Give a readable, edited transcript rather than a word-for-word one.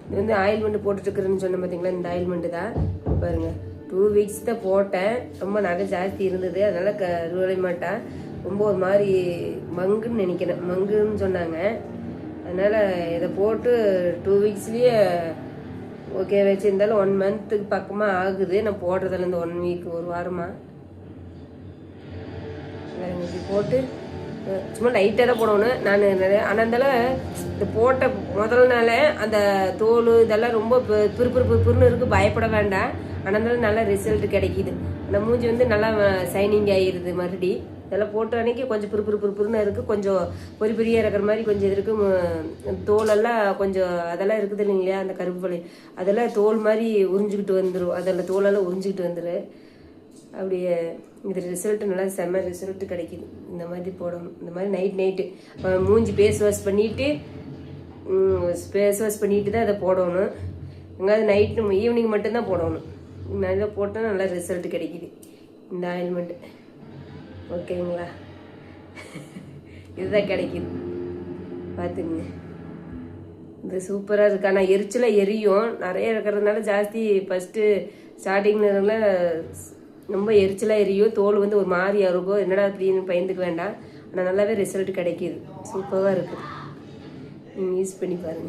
இது வந்து ஆயில்மெண்ட் போட்டுட்டுருக்குறேன்னு சொன்னேன் பார்த்தீங்களா, இந்த ஆயில்மெண்ட்டு தான் பாருங்கள். 2 வீக்ஸ் தான் போட்டேன். ரொம்ப நகை ஜாஸ்தி இருந்தது, அதனால் கருவலை மாட்டேன். ரொம்ப ஒரு மாதிரி மங்குன்னு நினைக்கிறேன், மங்குன்னு சொன்னாங்க. அதனால் இதை போட்டு 2 வீக்ஸ்லேயே ஓகே வச்சுருந்தாலும் 1 மந்த்துக்கு பக்கமாக ஆகுது நான் போடுறதில்ல. இந்த 1 வீக், ஒரு வாரமாக இப்படி போட்டு சும்மா லைட்டாக தான் போடணும் நான் நிறைய. ஆனால் இருந்தாலும் இந்த போட்ட முதல் நாள் அந்த தோல் இதெல்லாம் ரொம்ப பிறுபிறுன்னு இருக்குது, பயப்பட வேண்டாம். ஆனால் இருந்தாலும் நல்லா ரிசல்ட் கிடைக்கிது. அந்த மூஞ்சி வந்து நல்லா சைனிங் ஆகிடுது. மறுபடி இதெல்லாம் போட்ட அன்றைக்கி கொஞ்சம் பிறுபிறுன்னு இருக்குது, கொஞ்சம் பொறிய இருக்கிற மாதிரி கொஞ்சம் இது இருக்குது. தோலெல்லாம் கொஞ்சம் அதெல்லாம் இருக்குது இல்லைங்களா, அந்த கருப்பு பழி அதெல்லாம் தோல் மாதிரி உறிஞ்சிக்கிட்டு வந்துடும், அதெல்லாம் தோலெல்லாம் உறிஞ்சிக்கிட்டு வந்துடும். அப்படியே இது ரிசல்ட்டு நல்லா செம்ம ரிசல்ட்டு கிடைக்கிது. இந்த மாதிரி போடணும். இந்த மாதிரி நைட்டு மூஞ்சி ஃபேஸ் வாஷ் பண்ணிவிட்டு தான் அதை போடணும். எங்காவது நைட்டு ஈவினிங் மட்டும்தான் போடணும். நல்லா போட்டால் நல்லா ரிசல்ட் கிடைக்கிது இந்த ஆயில்மெண்ட்டு. ஓகேங்களா, இதுதான் கிடைக்கிது பார்த்துங்க. இது சூப்பராக இருக்கு. ஆனால் எரிச்சலாக எரியும் நிறைய இருக்கிறதுனால ஜாஸ்தி ஃபஸ்ட்டு ஸ்டார்டிங்கில் ரொம்ப எரிச்சலாக எரியும். தோல் வந்து ஒரு மாதிரியாக இருக்கும், என்னடா அப்படின்னு பயந்துக்க வேண்டாம். ஆனால் நல்லாவே ரிசல்ட் கிடைக்கிது, சூப்பராக இருக்குது. நீங்கள் யூஸ் பண்ணி பாருங்கள்.